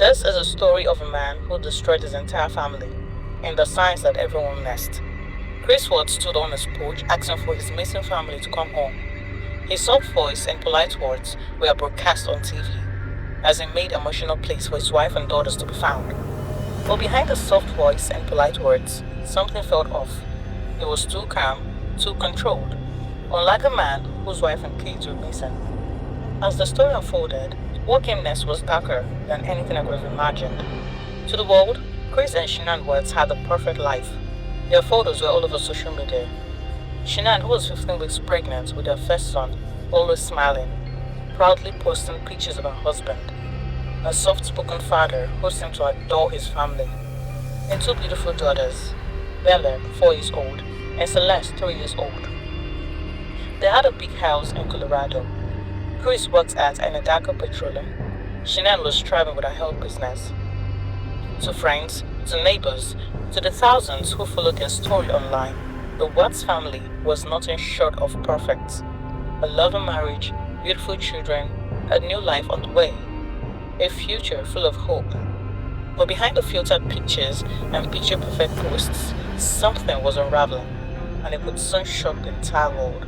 This is a story of a man who destroyed his entire family in the signs that everyone missed. Chris Watts stood on his porch asking for his missing family to come home. His soft voice and polite words were broadcast on TV as he made emotional pleas for his wife and daughters to be found. But behind the soft voice and polite words, something felt off. He was too calm, too controlled, unlike a man whose wife and kids were missing. As the story unfolded, what came next was darker than anything I could have imagined. To the world, Chris and Shanann Watts had the perfect life. Their photos were all over social media. Shanann, who was 15 weeks pregnant with her first son, always smiling, proudly posting pictures of her husband, a soft-spoken father who seemed to adore his family, and two beautiful daughters, Bella, 4 years old, and Celeste, 3 years old. They had a big house in Colorado. Chris worked at Anadarko Petroleum. Shanann was thriving with her health business. To friends, to neighbors, to the thousands who followed their story online, the Watts family was nothing short of perfect. A loving marriage, beautiful children, a new life on the way, a future full of hope. But behind the filtered pictures and picture-perfect posts, something was unraveling, and it would soon shock the entire world.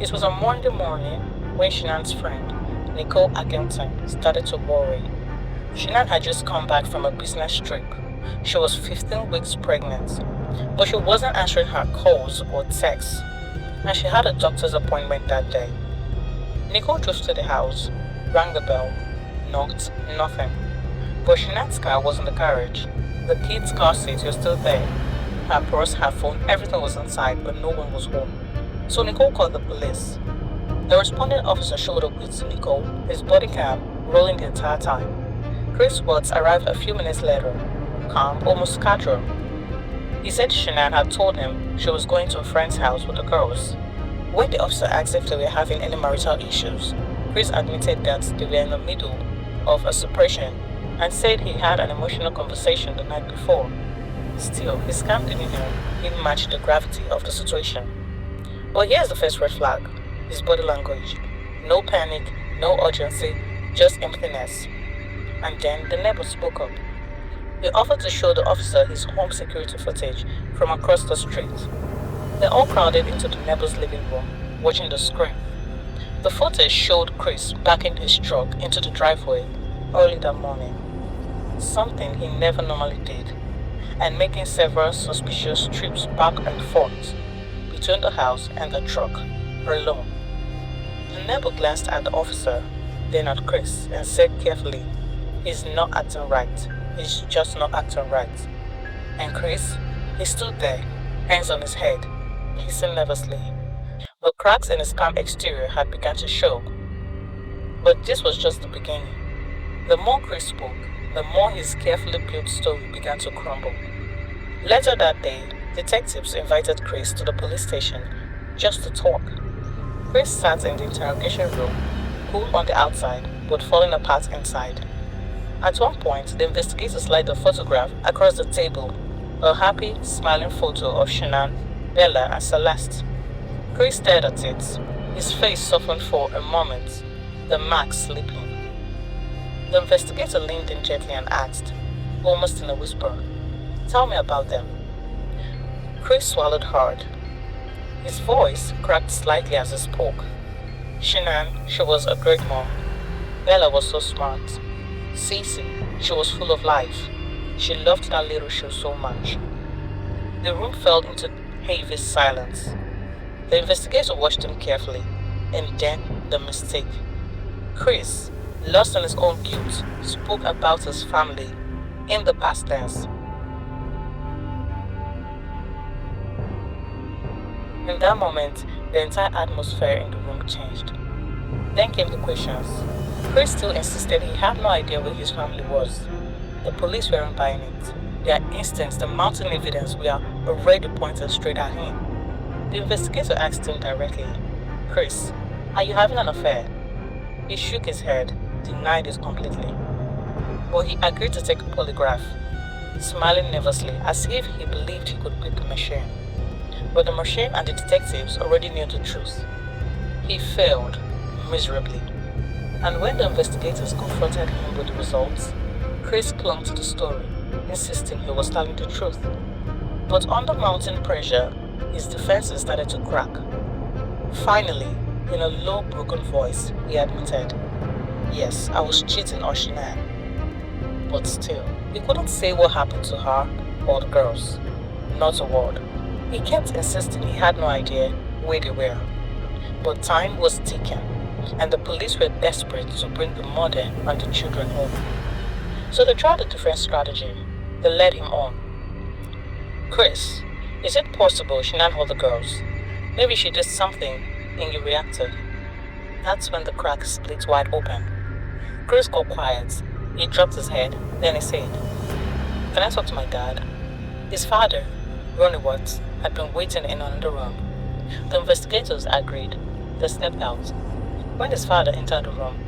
It was on Monday morning when Shanann's friend, Nicole Argenton, started to worry. Shanann had just come back from a business trip. She was 15 weeks pregnant, but she wasn't answering her calls or texts, and she had a doctor's appointment that day. Nicole drove to the house, rang the bell, knocked, nothing. But Shanann's car was in the garage. The kids' car seats were still there. Her purse, her phone, everything was inside, but no one was home. So Nicole called the police. The responding officer showed up with Nicole, his body cam rolling the entire time. Chris Watts arrived a few minutes later, calm, almost casual. He said Shanann had told him she was going to a friend's house with the girls. When the officer asked if they were having any marital issues, Chris admitted that they were in the middle of a separation and said he had an emotional conversation the night before. Still, his calm demeanor didn't match the gravity of the situation. But here's the first red flag: his body language. No panic, no urgency, just emptiness. And then the neighbor spoke up. He offered to show the officer his home security footage from across the street. They all crowded into the neighbor's living room, watching the screen. The footage showed Chris backing his truck into the driveway early that morning, something he never normally did, and making several suspicious trips back and forth between the house and the truck, alone. The neighbor glanced at the officer, then at Chris, and said carefully, "He's not acting right. He's just not acting right." And Chris, he stood there, hands on his head, hissing nervously. The cracks in his calm exterior had begun to show. But this was just the beginning. The more Chris spoke, the more his carefully built story began to crumble. Later that day, detectives invited Chris to the police station just to talk. Chris sat in the interrogation room, cool on the outside, but falling apart inside. At one point, the investigators slid the photograph across the table, a happy, smiling photo of Shanann, Bella, and Celeste. Chris stared at it, his face softened for a moment, the mark sleeping. The investigator leaned in gently and asked, almost in a whisper, "Tell me about them." Chris swallowed hard. His voice cracked slightly as he spoke. Shanann, she was a great mom. Bella was so smart. Cece, she was full of life. She loved that little show so much. The room fell into heavy silence. The investigator watched him carefully, and then the mistake. Chris, lost in his own guilt, spoke about his family in the past tense. In that moment, the entire atmosphere in the room changed. Then came the questions. Chris still insisted he had no idea where his family was. The police weren't buying it. Their instincts, the mounting evidence, were already pointed straight at him. The investigator asked him directly, "Chris, are you having an affair?" He shook his head, denied it completely. But he agreed to take a polygraph, smiling nervously as if he believed he could beat the machine. But the machine and the detectives already knew the truth. He failed miserably. And when the investigators confronted him with the results, Chris clung to the story, insisting he was telling the truth. But under mounting pressure, his defenses started to crack. Finally, in a low, broken voice, he admitted, "Yes, I was cheating on Shanann." But still, he couldn't say what happened to her or the girls. Not a word. He kept insisting he had no idea where they were. But time was ticking, and the police were desperate to bring the mother and the children home. So they tried a different strategy. They led him on. "Chris, is it possible Shanann hurt the girls? Maybe she did something and you reacted." That's when the crack split wide open. Chris got quiet. He dropped his head. Then he said, "Can I talk to my dad?" His father, Ronnie Watts, had been waiting in another room. The investigators agreed. They stepped out. When his father entered the room,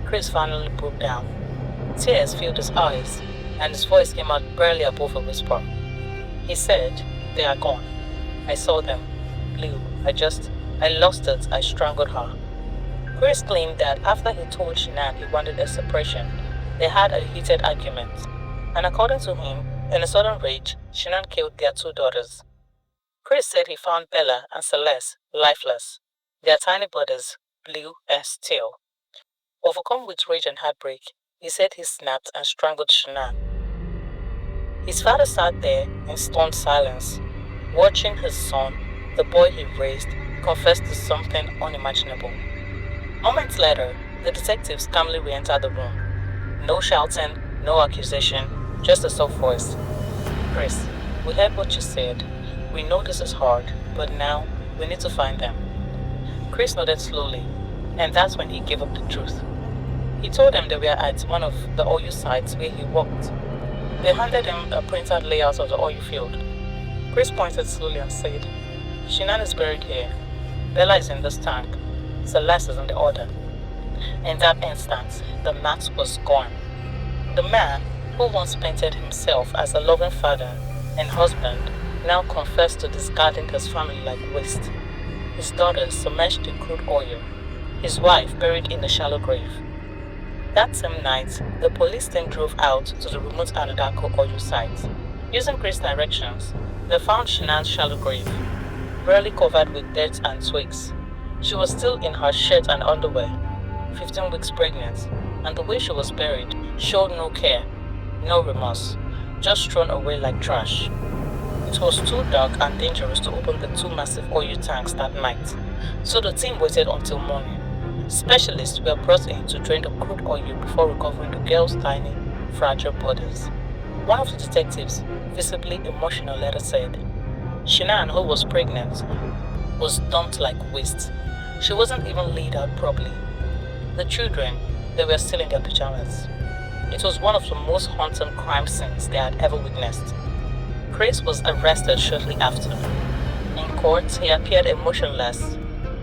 Chris finally broke down. Tears filled his eyes, and his voice came out barely above a whisper. He said, "They are gone. I saw them. Blue. I lost it. I strangled her." Chris claimed that after he told Shanann he wanted a separation, they had a heated argument. And according to him, in a sudden rage, Shanann killed their 2 daughters. Chris said he found Bella and Celeste lifeless, their tiny bodies blue and still. Overcome with rage and heartbreak, he said he snapped and strangled Shanann. His father sat there in stunned silence, watching his son, the boy he raised, confess to something unimaginable. Moments later, the detectives calmly re-entered the room. No shouting, no accusation, just a soft voice. "Chris, we heard what you said. We know this is hard, but now we need to find them." Chris nodded slowly, and that's when he gave up the truth. He told them they were at one of the oil sites where he worked. They handed him a printed layout of the oil field. Chris pointed slowly and said, "Shanann is buried here. Bella is in this tank. Celeste is in the other." In that instant, the mask was gone. The man, who once painted himself as a loving father and husband, now confessed to discarding his family like waste. His daughters submerged in crude oil. His wife buried in a shallow grave. That same night, the police then drove out to the remote Anodako oil site. Using Chris' directions, they found Shanann's shallow grave, barely covered with dirt and twigs. She was still in her shirt and underwear, 15 weeks pregnant, and the way she was buried showed no care, no remorse, just thrown away like trash. It was too dark and dangerous to open the 2 massive oil tanks that night, so the team waited until morning. Specialists were brought in to drain the crude oil before recovering the girls' tiny, fragile bodies. One of the detectives, visibly emotional, later said, "Shanann, who was pregnant, was dumped like waste. She wasn't even laid out properly. The children, they were still in their pajamas." It was one of the most haunting crime scenes they had ever witnessed. Chris was arrested shortly after. In court, he appeared emotionless,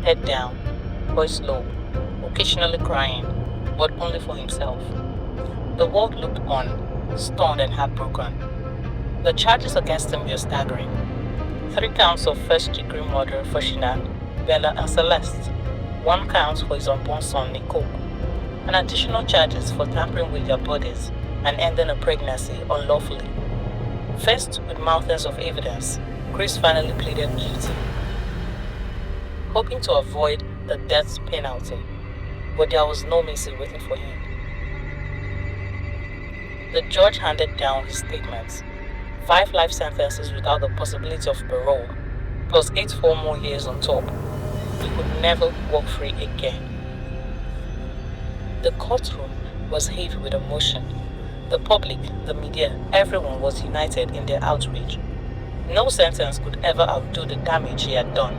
head down, voice low, occasionally crying, but only for himself. The world looked on, stunned and heartbroken. The charges against him were staggering. 3 counts of first-degree murder for Shanann, Bella and Celeste. 1 count for his unborn son, Nicole. And additional charges for tampering with their bodies and ending a pregnancy unlawfully. Faced with mountains of evidence, Chris finally pleaded guilty, hoping to avoid the death penalty, but there was no mercy waiting for him. The judge handed down his statements: 5 life sentences without the possibility of parole, plus 8 4 more years on top. He could never walk free again. The courtroom was heavy with emotion. The public, the media, everyone was united in their outrage. No sentence could ever outdo the damage he had done.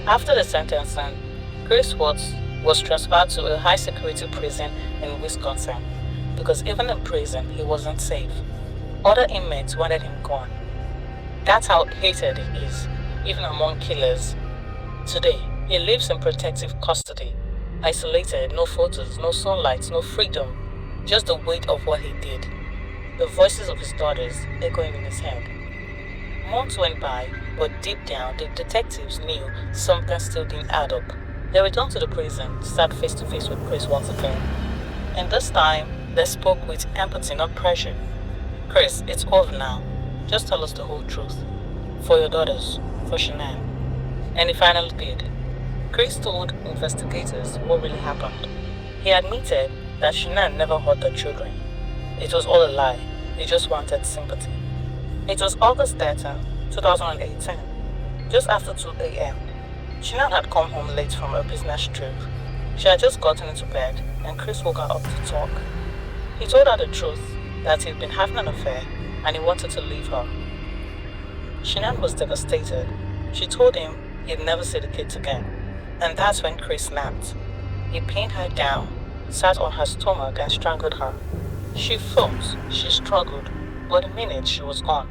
After the sentencing, Chris Watts was transferred to a high-security prison in Wisconsin, because even in prison, he wasn't safe. Other inmates wanted him gone. That's how hated he is, even among killers. Today, he lives in protective custody, isolated, no photos, no sunlight, no freedom, just the weight of what he did. The voices of his daughters echoing in his head. Months went by, but deep down, the detectives knew something still didn't add up. They returned to the prison, sat face to face with Chris once again. And this time, they spoke with empathy, not pressure. Chris, it's over now. Just tell us the whole truth. For your daughters, for Shanann. And he finally did. Chris told investigators what really happened. He admitted that Shanann never hurt the children. It was all a lie. They just wanted sympathy. It was August 13, 2018, just after 2 a.m. Shanann had come home late from a business trip. She had just gotten into bed, and Chris woke her up to talk. He told her the truth, that he'd been having an affair, and he wanted to leave her. Shanann was devastated. She told him he'd never see the kids again, and that's when Chris snapped. He pinned her down, sat on her stomach, and strangled her. She fought, she struggled, but in minutes she was gone.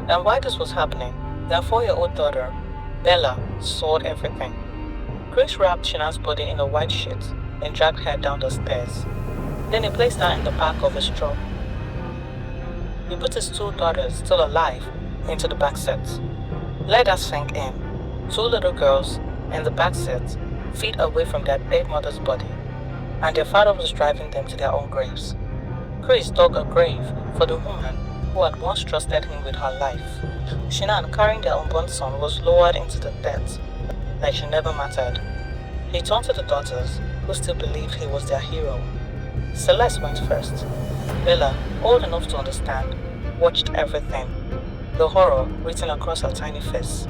And while this was happening, their 4-year-old daughter, Bella, saw everything. Chris wrapped Shanann's body in a white sheet and dragged her down the stairs. Then he placed her in the back of his truck. He put his 2 daughters, still alive, into the back seat. Let us sink in. 2 little girls in the back seat, feet away from their dead mother's body, and their father was driving them to their own graves. Chris dug a grave for the woman who had once trusted him with her life. Shanann, carrying their unborn son, was lowered into the depths like she never mattered. He turned to the daughters, who still believed he was their hero. Celeste went first. Bella, old enough to understand, watched everything, the horror written across her tiny face.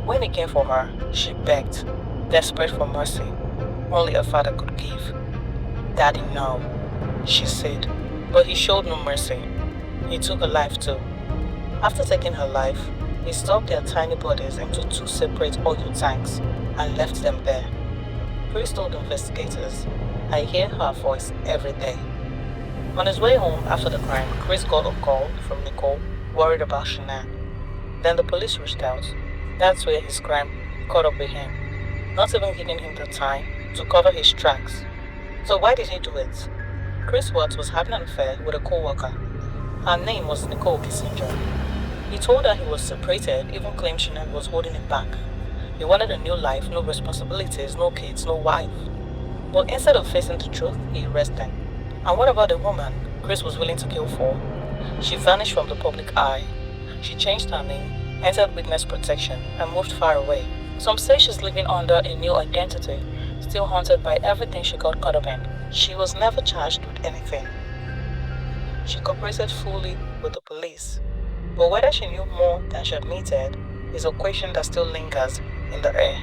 When he came for her, she begged, desperate for mercy, only a father could give. "Daddy, no," she said, but he showed no mercy. He took her life too. After taking her life, he stuffed their tiny bodies into 2 separate oil tanks and left them there. Chris told investigators, "I hear her voice every day." On his way home after the crime, Chris got a call from Nicole, worried about Shanann. Then the police reached out. That's where his crime caught up with him, not even giving him the time to cover his tracks. So why did he do it? Chris Watts was having an affair with a co-worker. Her name was Nicole Kissinger. He told her he was separated, even claimed Shanann was holding him back. He wanted a new life, no responsibilities, no kids, no wife. But instead of facing the truth, he arrested them. And what about the woman Chris was willing to kill for? She vanished from the public eye. She changed her name, entered witness protection, and moved far away. Some say she's living under a new identity, still haunted by everything she got caught up in. She was never charged with anything. She cooperated fully with the police. But whether she knew more than she admitted is a question that still lingers in the air.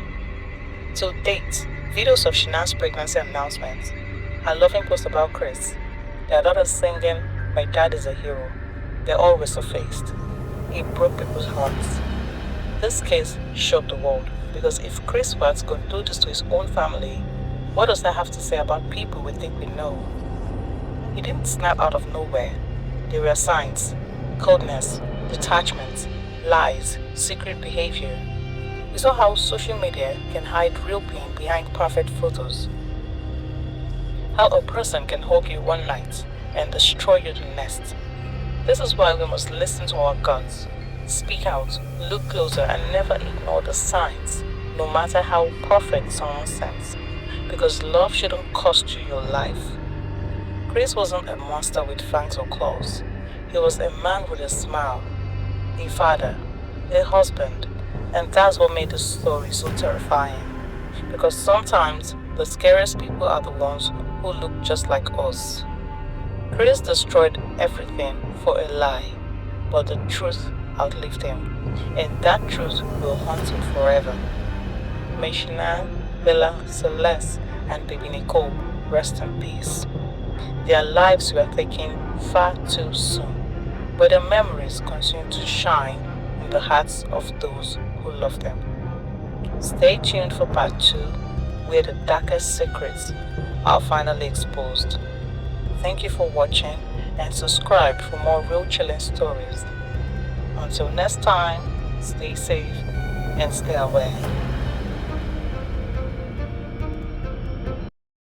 To date, videos of Shanann's pregnancy announcements, her loving post about Chris, their daughter singing, "My dad is a hero," they all resurfaced. It broke people's hearts. This case shocked the world, because if Chris Watts could do this to his own family, what does that have to say about people we think we know? He didn't snap out of nowhere. There were signs: coldness, detachment, lies, secret behavior. We saw how social media can hide real pain behind perfect photos. How a person can hug you one night and destroy you the next. This is why we must listen to our guts, speak out, look closer, and never ignore the signs, no matter how perfect someone seems, because love shouldn't cost you your life. Chris wasn't a monster with fangs or claws. He was a man with a smile, a father, a husband, and that's what made the story so terrifying. Because sometimes the scariest people are the ones who look just like us. Chris destroyed everything for a lie, but the truth outlived him, and that truth will haunt him forever. May Shanann, Bella, Celeste, and baby Nicole rest in peace. Their lives were taken far too soon, but their memories continue to shine in the hearts of those who love them. Stay tuned for part 2, where the darkest secrets are finally exposed. Thank you for watching, and subscribe for more real chilling stories. Until next time, stay safe and stay aware.